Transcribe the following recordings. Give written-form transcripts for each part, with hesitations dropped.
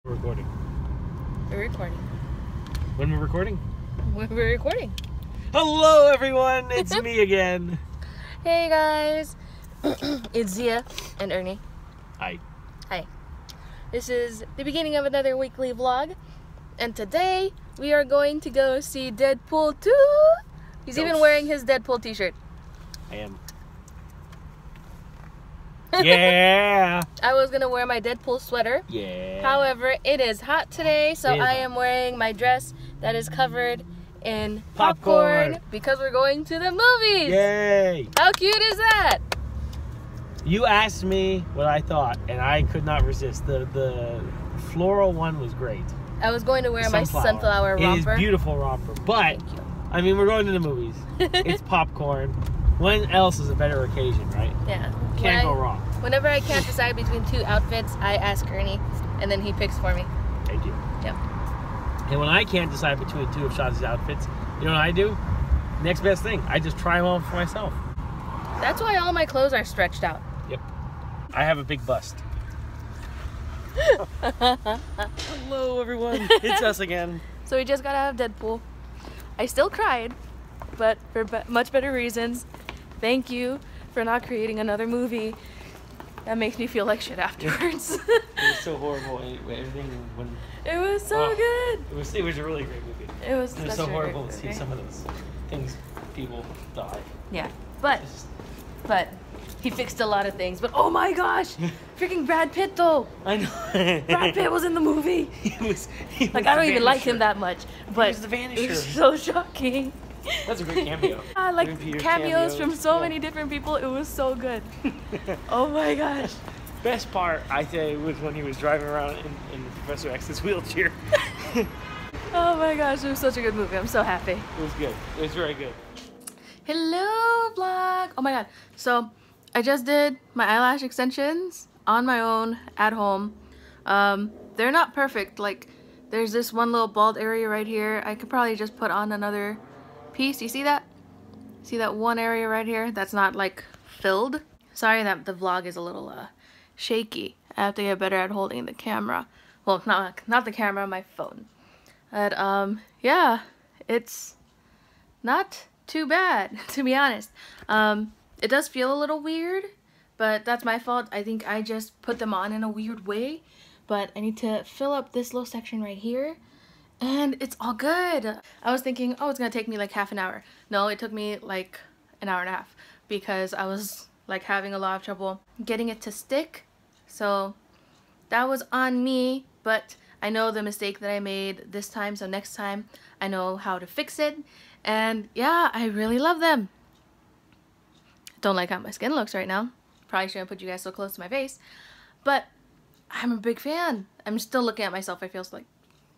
We're recording. We're recording. When we're recording? When we're recording. Hello, everyone. It's me again. Hey, guys. It's Zia and Ernie. Hi. Hi. This is the beginning of another weekly vlog. And today, we are going to go see Deadpool 2. He's even wearing his Deadpool t-shirt. I am. Yeah. I was going to wear my Deadpool sweater. Yeah. However, it is hot today, so I hot. am wearing my dress that is covered in popcorn because we're going to the movies. Yay. How cute is that? You asked me what I thought, and I could not resist. The floral one was great. I was going to wear my sunflower romper. It is beautiful romper, but I mean, we're going to the movies. It's popcorn. When else is a better occasion, right? Yeah. Can't go wrong. Whenever I can't decide between two outfits, I ask Ernie, and then he picks for me. Thank you. Yep. And when I can't decide between two of Shazzy's outfits, you know what I do? Next best thing, I just try them on for myself. That's why all my clothes are stretched out. Yep. I have a big bust. Hello, everyone. It's us again. So we just got out of Deadpool. I still cried, but for much better reasons. Thank you for not creating another movie that makes me feel like shit afterwards. It was so horrible. Everything when it was so good. It was a really great movie. It was so horrible to see some of those things people die. Yeah, but he fixed a lot of things. But oh my gosh, freaking Brad Pitt though. I know. Brad Pitt was in the movie. He was like, I don't even like him that much, but he was the Vanisher. It was so shocking. That's a great cameo. I like cameos from so many different people. It was so good. Oh my gosh. Best part, I say, was when he was driving around in Professor X's wheelchair. Oh my gosh, it was such a good movie. I'm so happy. It was good. It was very good. Hello, vlog. Oh my god. So, I just did my eyelash extensions on my own at home. They're not perfect. Like, there's this one little bald area right here. I could probably just put on another piece. You see that? See that one area right here that's not like filled? Sorry that the vlog is a little shaky. I have to get better at holding the camera. Well, not the camera, my phone. But yeah, it's not too bad, to be honest. It does feel a little weird, but that's my fault. I think I just put them on in a weird way. But I need to fill up this little section right here. And it's all good. I was thinking, oh, it's gonna take me like half an hour. No, it took me like an hour and a half because I was like having a lot of trouble getting it to stick. So that was on me, but I know the mistake that I made this time. So next time I know how to fix it. And yeah, I really love them. Don't like how my skin looks right now. Probably shouldn't put you guys so close to my face, but I'm a big fan. I'm still looking at myself. I feel like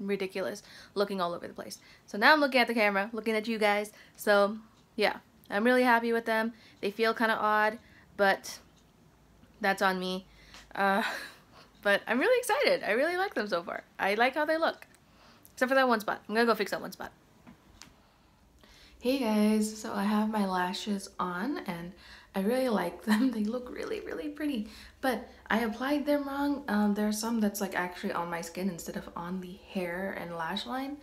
ridiculous looking all over the place. So now I'm looking at the camera, looking at you guys. So yeah, I'm really happy with them. They feel kind of odd, but that's on me. But I'm really excited. I really like them so far. I like how they look, except for that one spot. I'm gonna go fix that one spot. Hey guys, so I have my lashes on and I really like them. They look really, really pretty, but I applied them wrong. There's some that's like actually on my skin instead of on the hair and lash line.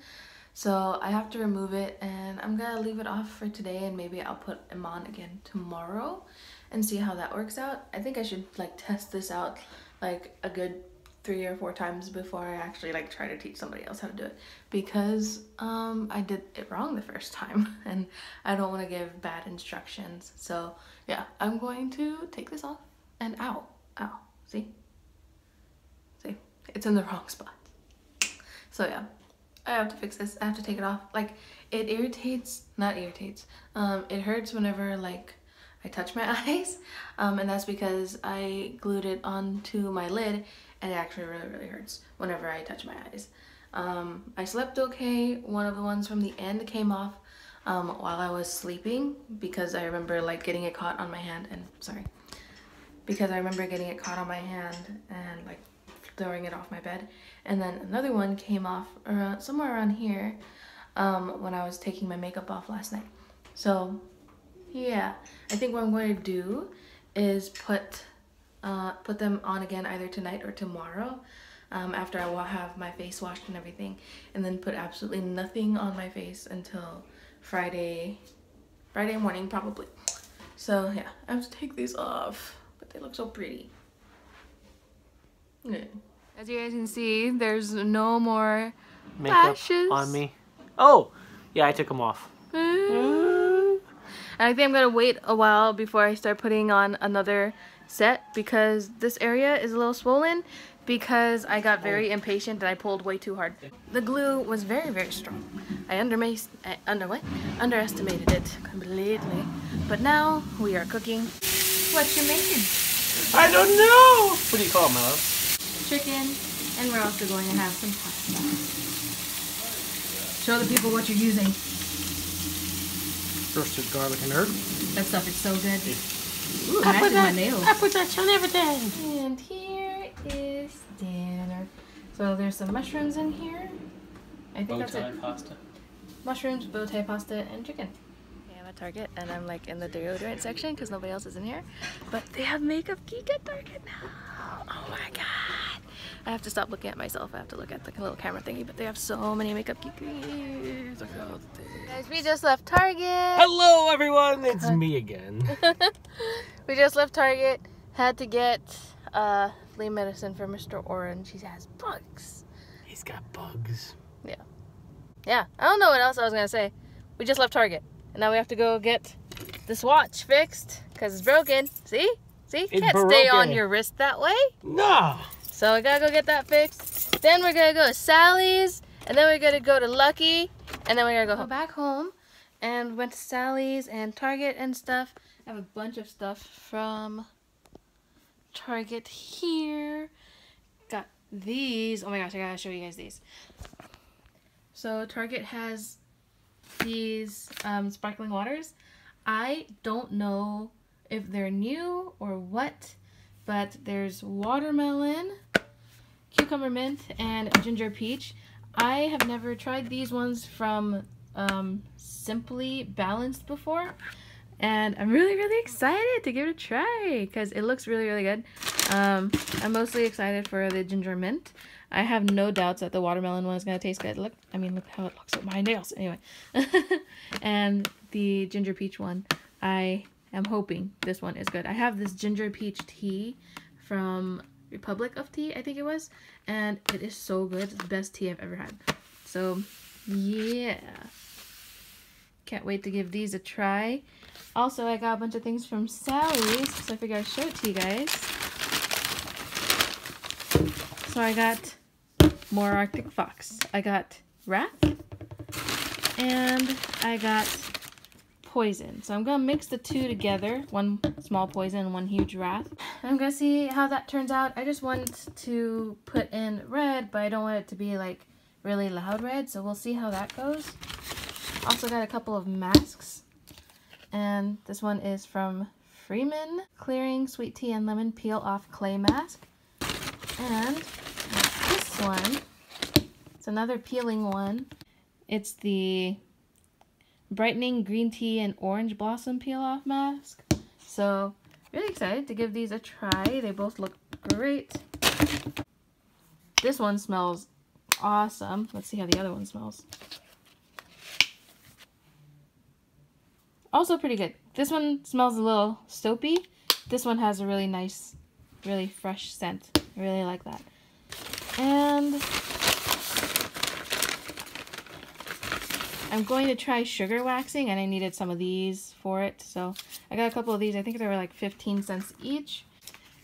So I have to remove it and I'm gonna leave it off for today and maybe I'll put them on again tomorrow and see how that works out. I think I should like test this out like a good 3 or 4 times before I actually like try to teach somebody else how to do it, because I did it wrong the first time and I don't want to give bad instructions. So yeah, I'm going to take this off and ow, see, it's in the wrong spot. So yeah, I have to fix this. I have to take it off. Like, it it hurts whenever like I touch my eyes, and that's because I glued it onto my lid, and it actually really hurts whenever I touch my eyes. I slept okay. One of the ones from the end came off while I was sleeping because I remember like getting it caught on my hand and like throwing it off my bed. And then another one came off somewhere around here when I was taking my makeup off last night. So yeah, I think what I'm going to do is put them on again either tonight or tomorrow. after I have my face washed and everything, and then put absolutely nothing on my face until Friday morning probably. So yeah, I have to take these off, but they look so pretty. Yeah. As you guys can see, there's no more makeup lashes on me. Oh, yeah, I took them off. And I think I'm gonna wait a while before I start putting on another set, because this area is a little swollen because I got very impatient and I pulled way too hard. The glue was very, very strong. I underestimated it completely. But now we are cooking. What you making? I don't know. What do you call it, my love? Chicken, and we're also going to have some pasta. Show the people what you're using. Roasted garlic and herb. That stuff is so good. Ooh, I put that on everything. And here is dinner. So there's some mushrooms in here. I think that's it. Pasta. Mushrooms, bow tie pasta, and chicken. Okay, I'm at Target and I'm like in the deodorant section because nobody else is in here. But they have makeup geek at Target now. Oh my god. I have to stop looking at myself. I have to look at the little camera thingy, but they have so many makeup geekers. Guys, we just left Target. Hello, everyone. It's me again. We just left Target. Had to get flea medicine for Mr. Orange. He has bugs. He's got bugs. Yeah. Yeah. I don't know what else I was going to say. We just left Target. And now we have to go get this watch fixed because it's broken. See? See? You can't stay on your wrist that way. No. So we gotta go get that fixed. Then we're gonna go to Sally's, and then we're gonna go to Lucky, and then we're gonna go back home. And went to Sally's and Target and stuff. I have a bunch of stuff from Target here. Got these. Oh my gosh, I gotta show you guys these. So Target has these sparkling waters. I don't know if they're new or what, but there's watermelon, cucumber mint, and ginger peach. I have never tried these ones from Simply Balanced before, and I'm really, really excited to give it a try because it looks really, really good. I'm mostly excited for the ginger mint. I have no doubts that the watermelon one is going to taste good. Look how it looks with my nails. Anyway. And the ginger peach one, I am hoping this one is good. I have this ginger peach tea from Republic of Tea, I think it was, and it is so good. It's the best tea I've ever had. So, yeah. Can't wait to give these a try. Also, I got a bunch of things from Sally's, so I figured I'd show it to you guys. So I got more Arctic Fox. I got Wrath, and I got Poison. So I'm gonna mix the two together, one small Poison and one huge Wrath. I'm gonna see how that turns out. I just want to put in red, but I don't want it to be like really loud red, so we'll see how that goes. Also got a couple of masks, and this one is from Freeman, Clearing Sweet Tea and Lemon Peel Off Clay Mask. And this one, it's another peeling one. It's the Brightening Green Tea and Orange Blossom Peel Off Mask. So, really excited to give these a try. They both look great. This one smells awesome. Let's see how the other one smells. Also pretty good. This one smells a little soapy. This one has a really nice, really fresh scent. I really like that. And I'm going to try sugar waxing, and I needed some of these for it. So I got a couple of these. I think they were like 15 cents each.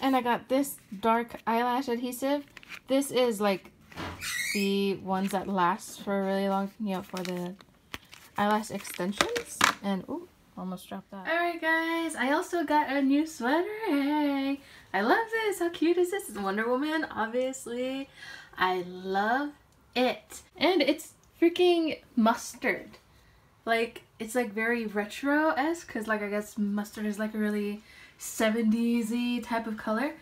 And I got this dark eyelash adhesive. This is like the ones that last for a really long, you know, for the eyelash extensions. And ooh, almost dropped that. Alright guys, I also got a new sweater. Hey, I love this. How cute is this? It's Wonder Woman, obviously. I love it. And it's freaking mustard. Like, it's like very retro-esque, because like I guess mustard is like a really 70s-y type of color.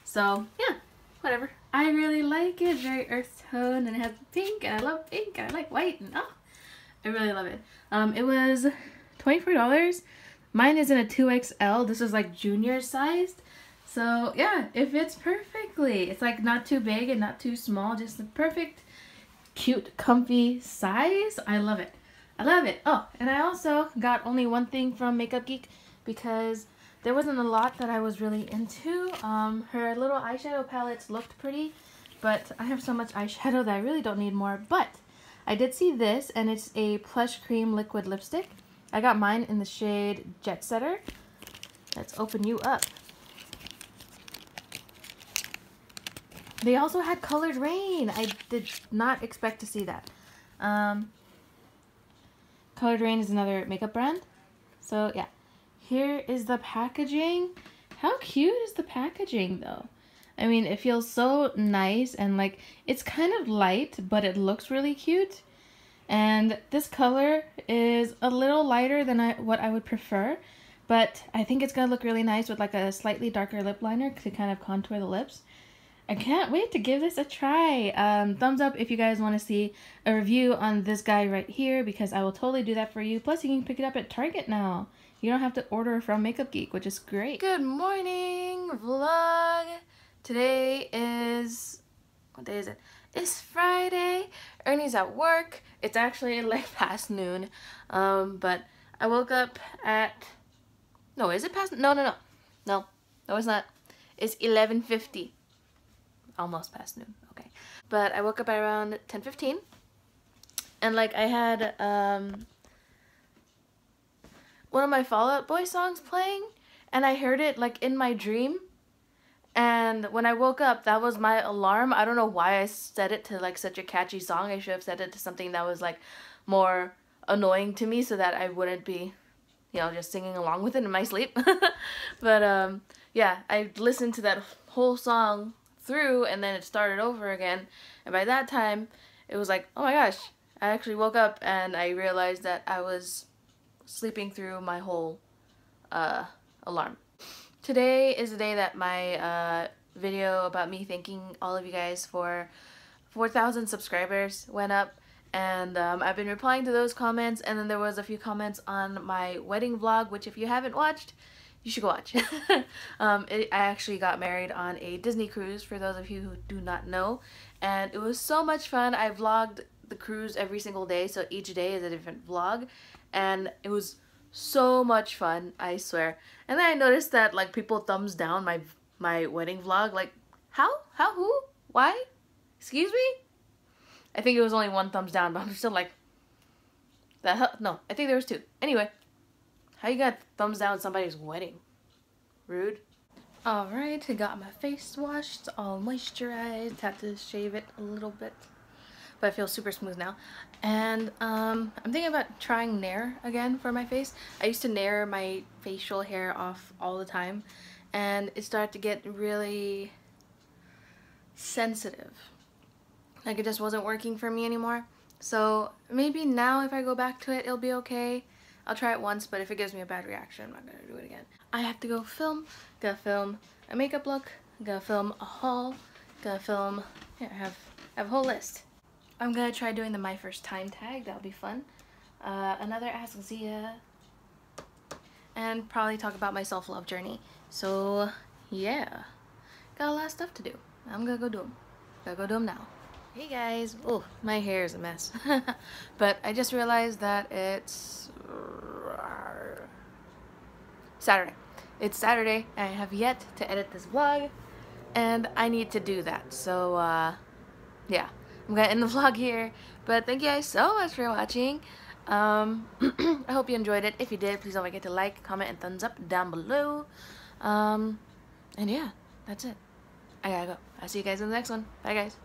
So yeah, whatever. I really like it. Very earth tone, and it has pink, and I love pink, and I like white, and oh, I really love it. It was $24. Mine is in a 2XL. This is like junior sized. So yeah, it fits perfectly. It's like not too big and not too small, just the perfect, cute, comfy size. I love it. I love it. Oh, and I also got only one thing from Makeup Geek because there wasn't a lot that I was really into. Her little eyeshadow palettes looked pretty, but I have so much eyeshadow that I really don't need more. But I did see this, and it's a Plush Cream Liquid Lipstick. I got mine in the shade Jet Setter. Let's open you up. They also had Colored Rain. I did not expect to see that. Colored Rain is another makeup brand. So yeah, here is the packaging. How cute is the packaging though? I mean, it feels so nice and like it's kind of light, but it looks really cute. And this color is a little lighter than what I would prefer, but I think it's gonna look really nice with like a slightly darker lip liner to kind of contour the lips. I can't wait to give this a try. Thumbs up if you guys want to see a review on this guy right here, because I will totally do that for you. Plus, you can pick it up at Target now. You don't have to order from Makeup Geek, which is great. Good morning, vlog. Today is... what day is it? It's Friday. Ernie's at work. It's actually like past noon. But I woke up at... no, is it past... No, it's not. It's 11:50. Almost past noon. Okay, but I woke up at around 10:15, and like I had one of my Fall Out Boy songs playing, and I heard it like in my dream, and when I woke up, that was my alarm. I don't know why I set it to like such a catchy song. I should have set it to something that was like more annoying to me so that I wouldn't be, you know, just singing along with it in my sleep. But yeah, I listened to that whole song through, and then it started over again, and by that time it was like, oh my gosh, I actually woke up and I realized that I was sleeping through my whole alarm. Today is the day that my video about me thanking all of you guys for 4,000 subscribers went up, and I've been replying to those comments, and then there was a few comments on my wedding vlog, which if you haven't watched, you should go watch. I actually got married on a Disney cruise, for those of you who do not know, and it was so much fun. I vlogged the cruise every single day, so each day is a different vlog, and it was so much fun, I swear. And then I noticed that like people thumbs down my wedding vlog, like how, who, why, excuse me? I think it was only one thumbs down, but I'm still like, the hell? No, I think there was two. Anyway. How you got thumbs down somebody's wedding? Rude. Alright, I got my face washed, all moisturized, had to shave it a little bit, but I feel super smooth now. And I'm thinking about trying Nair again for my face. I used to Nair my facial hair off all the time, and it started to get really sensitive. Like it just wasn't working for me anymore. So maybe now if I go back to it, it'll be okay. I'll try it once, but if it gives me a bad reaction, I'm not gonna do it again. I have to go film, gotta film a makeup look, gotta film a haul, gotta film, here I have a whole list. I'm gonna try doing the my first time tag, that'll be fun. Another Ask Ziya, and probably talk about my self-love journey. So yeah, got a lot of stuff to do. I'm gonna go do them. Gotta go do them now. Hey guys, oh, my hair is a mess. But I just realized that it's Saturday. It's Saturday, and I have yet to edit this vlog, and I need to do that. So yeah, I'm gonna end the vlog here, but thank you guys so much for watching. I hope you enjoyed it. If you did, please don't forget to like, comment, and thumbs up down below. And yeah, that's it. I gotta go. I'll see you guys in the next one. Bye guys.